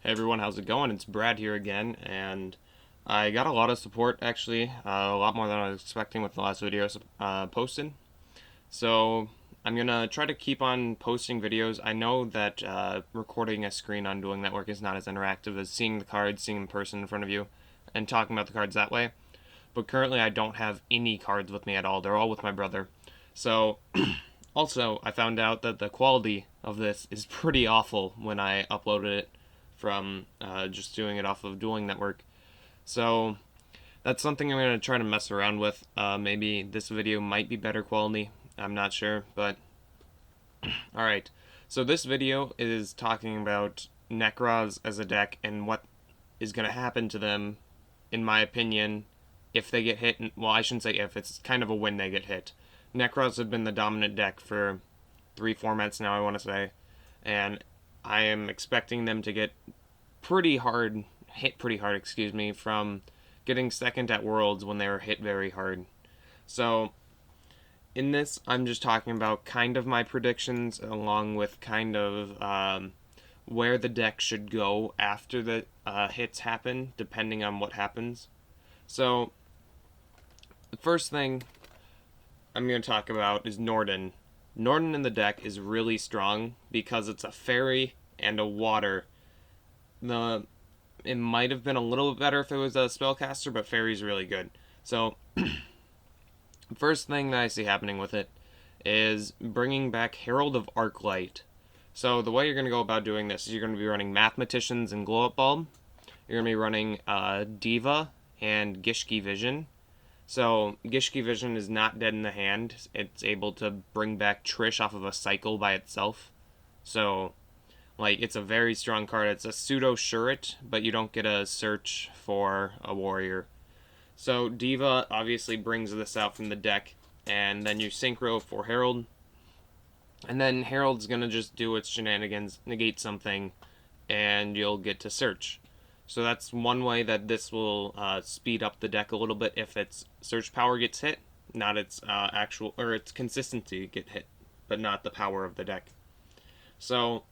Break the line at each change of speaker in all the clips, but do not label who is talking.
Hey everyone, how's it going? It's Brad here again, and I got a lot of support actually, a lot more than I was expecting with the last videos posted. So I'm gonna try to keep on posting videos. I know that recording a screen on Dueling Network is not as interactive as seeing the cards, seeing them in person in front of you, and talking about the cards that way. But currently I don't have any cards with me at all. They're all with my brother. So also I found out that the quality of this is pretty awful when I uploaded it from just doing it off of Dueling Network. So that's something I'm going to try to mess around with. Maybe this video might be better quality. I'm not sure, but alright. So this video is talking about Nekorz as a deck and what is going to happen to them, in my opinion, if they get hit. Well, I shouldn't say if, it's kind of a when they get hit. Nekorz have been the dominant deck for 3 formats now, I want to say, and I am expecting them to get hit pretty hard, from getting second at Worlds when they were hit very hard. So in this, I'm just talking about kind of my predictions along with kind of where the deck should go after the hits happen, depending on what happens. So the first thing I'm going to talk about is Norden. Norden in the deck is really strong because it's a fairy and a water. It might have been a little bit better if it was a spellcaster, but fairy's really good. So first thing that I see happening with it is bringing back Herald of Arclight. So the way you're going to go about doing this is you're going to be running Mathematicians and Glow Up Bulb. You're going to be running Diva and Gishki Vision. So Gishki Vision is not dead in the hand. It's able to bring back Trish off of a cycle by itself. So it's a very strong card. It's a pseudo Shuret, but you don't get a search for a warrior. So Diva obviously brings this out from the deck, and then you synchro for Herald. And then Herald's going to just do its shenanigans, negate something, and you'll get to search. So that's one way that this will speed up the deck a little bit if its search power gets hit, not its its consistency get hit, but not the power of the deck. So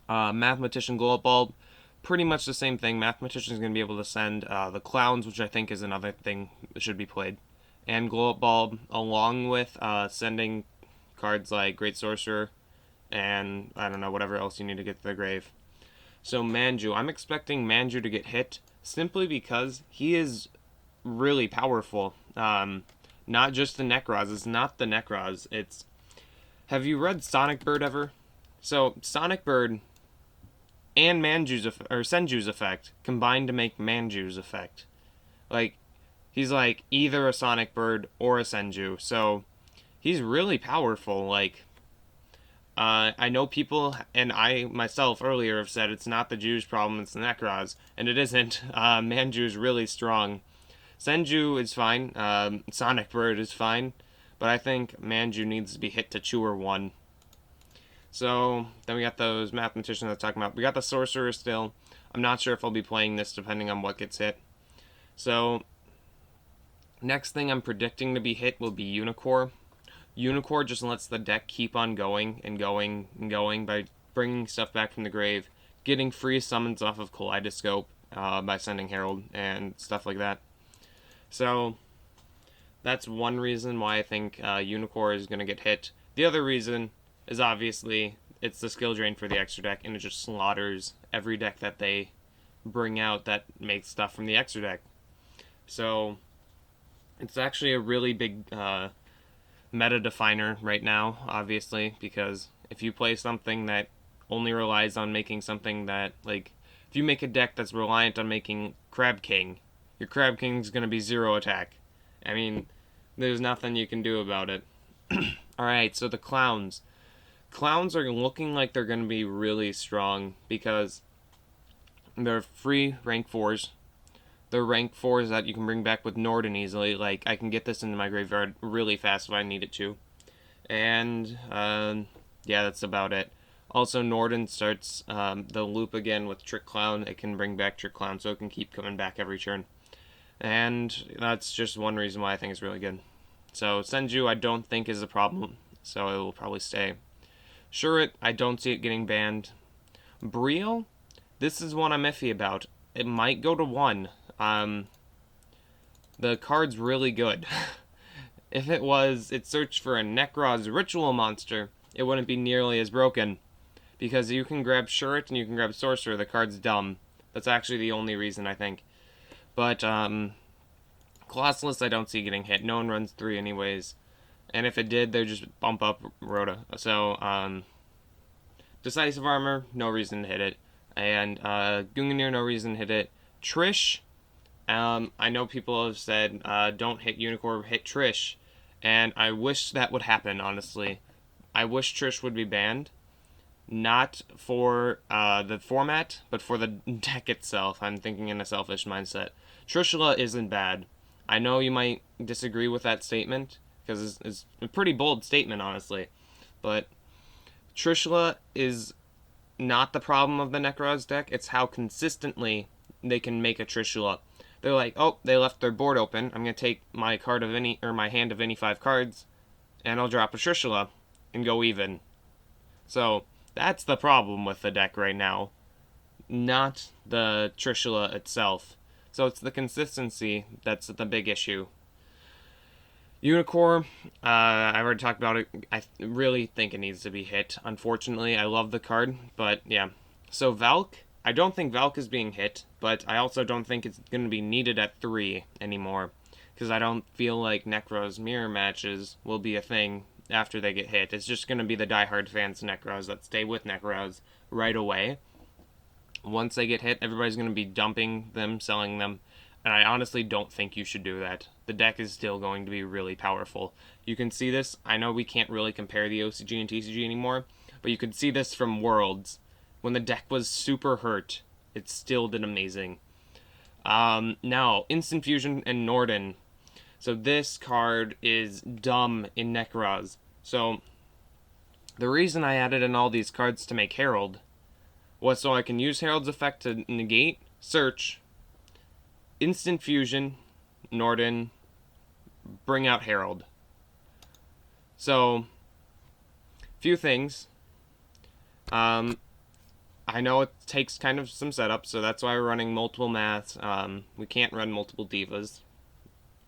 Mathematician Glow Up Bulb, pretty much the same thing. Mathematician is going to be able to send the Clowns, which I think is another thing that should be played, and Glow Up Bulb, along with sending cards like Great Sorcerer and, I don't know, whatever else you need to get to the grave. So Manju, I'm expecting Manju to get hit simply because he is really powerful. Not just the Nekorz. It's not the Nekorz. Have you read Sonic Bird ever? So Sonic Bird and Senju's effect combined to make Manju's effect. He's either a Sonic Bird or a Senju. So he's really powerful. I know people, and I myself earlier have said it's not the Jewish problem, it's the Nekorz, and it isn't. Manju is really strong. Senju is fine. Sonic Bird is fine. But I think Manju needs to be hit to Chewer 1. So then we got those Mathematicians I was talking about. We got the Sorcerer still. I'm not sure if I'll be playing this depending on what gets hit. So next thing I'm predicting to be hit will be Yugioh. Yugioh just lets the deck keep on going and going and going by bringing stuff back from the grave, getting free summons off of Kaleidoscope by sending Herald and stuff like that. So that's one reason why I think Yugioh is going to get hit. The other reason is obviously it's the skill drain for the extra deck, and it just slaughters every deck that they bring out that makes stuff from the extra deck. So it's actually a really big meta definer right now, obviously, because if you play something that only relies on making something that, if you make a deck that's reliant on making Crab King, your Crab King's going to be 0 attack. I mean, there's nothing you can do about it. Alright, so the Clowns. Clowns are looking like they're going to be really strong because they're free rank 4s. They're rank 4s that you can bring back with Norden easily. I can get this into my graveyard really fast if I need it to. And, yeah, that's about it. Also, Norden starts the loop again with Trick Clown. It can bring back Trick Clown, so it can keep coming back every turn. And that's just one reason why I think it's really good. So, Senju I don't think is a problem, so it will probably stay. Shuret, I don't see it getting banned. Brio, This is one I'm iffy about. It might go to 1. The card's really good. If it searched for a Nekorz ritual monster, it wouldn't be nearly as broken. Because you can grab Shirt and you can grab Sorcerer, the card's dumb. That's actually the only reason, I think. But, Colossalus I don't see getting hit. No one runs 3 anyways. And if it did, they'd just bump up Rhoda. So, Decisive Armor, no reason to hit it. And, Gungnir, no reason to hit it. Trish, I know people have said, don't hit Unicorn, hit Trish. And I wish that would happen, honestly. I wish Trish would be banned. Not for the format, but for the deck itself. I'm thinking in a selfish mindset. Trishula isn't bad. I know you might disagree with that statement, because it's a pretty bold statement, honestly. But Trishula is not the problem of the Nekorz deck. It's how consistently they can make a Trishula. They're like, oh, they left their board open. I'm going to take my my hand of any 5 cards, and I'll drop a Trishula and go even. So that's the problem with the deck right now, not the Trishula itself. So it's the consistency that's the big issue. Unicorn, I already talked about it. I really think it needs to be hit. Unfortunately, I love the card, but yeah. So Valk, I don't think Valk is being hit, but I also don't think it's going to be needed at 3 anymore, because I don't feel like Nekorz mirror matches will be a thing after they get hit. It's just going to be the diehard fans of Nekorz that stay with Nekorz right away. Once they get hit, everybody's going to be dumping them, selling them, and I honestly don't think you should do that. The deck is still going to be really powerful. You can see this. I know we can't really compare the OCG and TCG anymore, but you can see this from Worlds. When the deck was super hurt, it still did amazing. Now, Instant Fusion and Norden. So this card is dumb in Nekorz. So the reason I added in all these cards to make Herald was so I can use Herald's effect to negate, search, Instant Fusion, Norden, bring out Herald. So, few things. I know it takes kind of some setup, so that's why we're running multiple maths. We can't run multiple divas.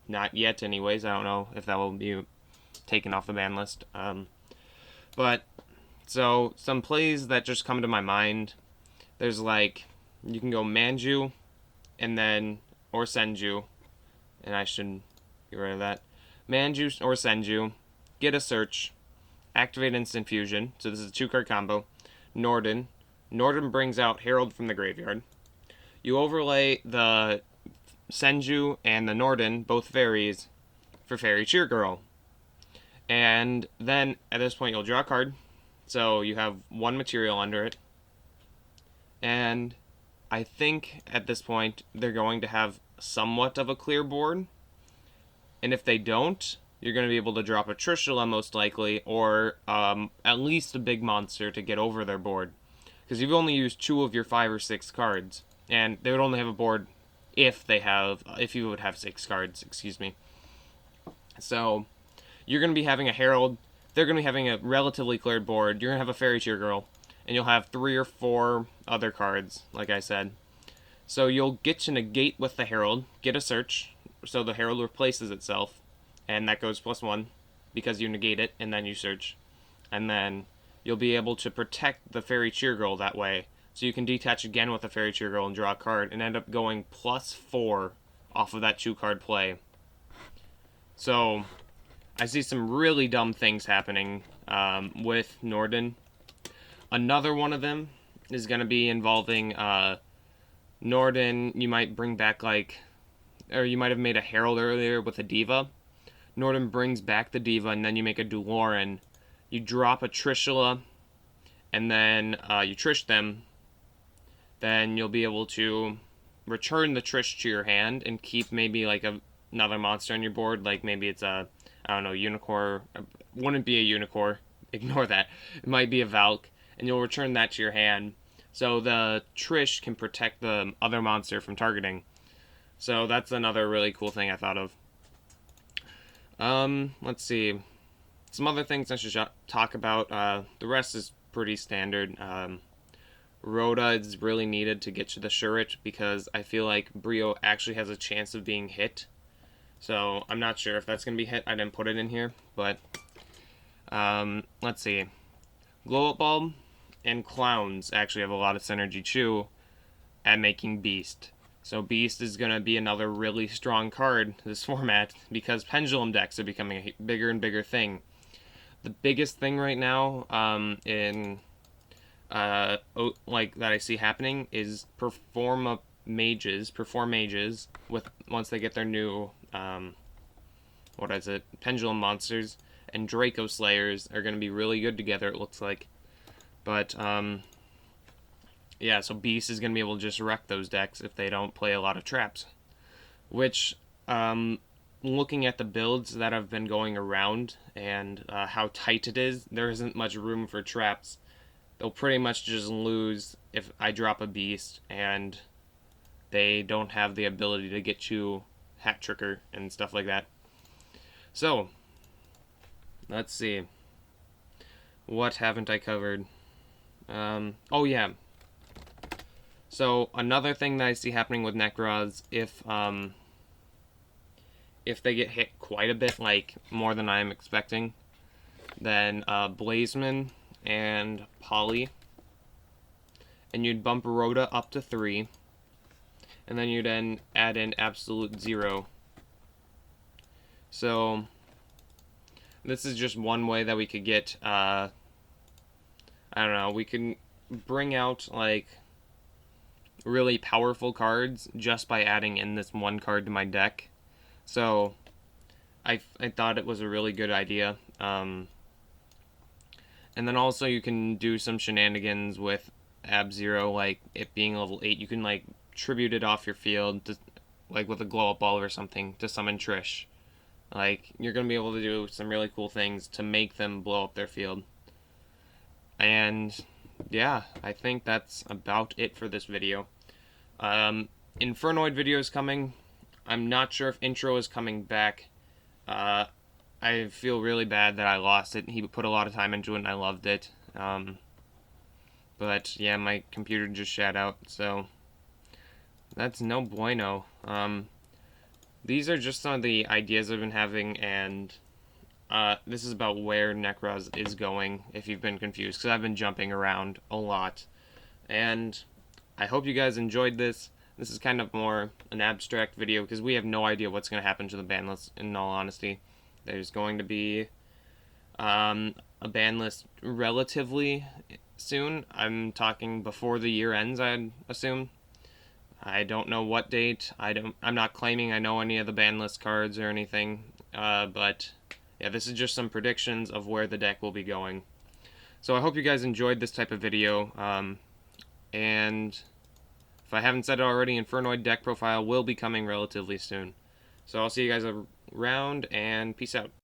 Not yet, anyways. I don't know if that will be taken off the ban list. But, so, some plays that just come to my mind. There's like, you can go Manju, and then, or Senju. And I should get rid of that. Manju or Senju, get a search, activate Instant Fusion. So this is a 2-card combo. Norden. Norden brings out Herald from the graveyard. You overlay the Senju and the Norden, both fairies, for Fairy Cheer Girl. And then, at this point, you'll draw a card. So you have 1 material under it. And I think, at this point, they're going to have somewhat of a clear board. And if they don't, you're going to be able to drop a Trishula, most likely, or at least a big monster to get over their board. Because you've only used 2 of your 5 or 6 cards, and they would only have a board if you would have 6 cards, excuse me. So, you're going to be having a Herald, they're going to be having a relatively cleared board, you're going to have a Fairy Cheer Girl, and you'll have 3 or 4 other cards, like I said. So you'll get to negate with the Herald, get a search, so the Herald replaces itself, and that goes +1, because you negate it, and then you search. And then you'll be able to protect the Fairy Cheer Girl that way. So you can detach again with the Fairy Cheer Girl and draw a card and end up going +4 off of that 2-card play. So I see some really dumb things happening with Norden. Another one of them is going to be involving Norden. You might bring back or you might have made a Herald earlier with a Diva. Norden brings back the Diva, and then you make a Duloran. You drop a Trishula, and then you Trish them. Then you'll be able to return the Trish to your hand and keep maybe another monster on your board. Like maybe it's I don't know, Unicorn. Wouldn't be a Unicorn. Ignore that. It might be a Valk, and you'll return that to your hand. So the Trish can protect the other monster from targeting. So that's another really cool thing I thought of. Let's see. Some other things I should talk about. The rest is pretty standard. Rhoda is really needed to get to the Shurit because I feel like Brio actually has a chance of being hit. So I'm not sure if that's going to be hit. I didn't put it in here, but let's see. Glow Up Bulb and Clowns actually have a lot of synergy too at making Beast. So Beast is going to be another really strong card this format because Pendulum decks are becoming a bigger and bigger thing. The biggest thing right now in like that I see happening is perform mages with once they get their new pendulum monsters, and Draco Slayers are going to be really good together, it looks like. But yeah, so Beast is going to be able to just wreck those decks if they don't play a lot of traps, which looking at the builds that have been going around and how tight it is, there isn't much room for traps. They'll pretty much just lose if I drop a Beast and they don't have the ability to get you Hat Tricker and stuff like that. So, let's see. What haven't I covered? Oh yeah. So, another thing that I see happening with Nekorz, if they get hit quite a bit, like more than I'm expecting, then Blazeman and Polly, and you'd bump Rhoda up to 3, and then you'd then add in Absolute 0. So this is just one way that we could get I don't know, we can bring out like really powerful cards just by adding in this one card to my deck. So I thought it was a really good idea. And then also you can do some shenanigans with Ab-Zero, like it being level 8. You can like tribute it off your field, to, like with a glow up ball or something, to summon Trish. Like, you're going to be able to do some really cool things to make them blow up their field. And yeah, I think that's about it for this video. Infernoid video is coming. I'm not sure if Intro is coming back. I feel really bad that I lost it. He put a lot of time into it and I loved it. But yeah, my computer just shut out, so that's no bueno. These are just some of the ideas I've been having, and this is about where Nekorz is going, if you've been confused, because I've been jumping around a lot. And I hope you guys enjoyed this. This is kind of more an abstract video, because we have no idea what's going to happen to the ban list, in all honesty. There's going to be a ban list relatively soon. I'm talking before the year ends, I'd assume. I don't know what date. I'm not claiming I know any of the ban list cards or anything. But yeah, this is just some predictions of where the deck will be going. So I hope you guys enjoyed this type of video. And if I haven't said it already, Infernoid deck profile will be coming relatively soon. So I'll see you guys around, and peace out.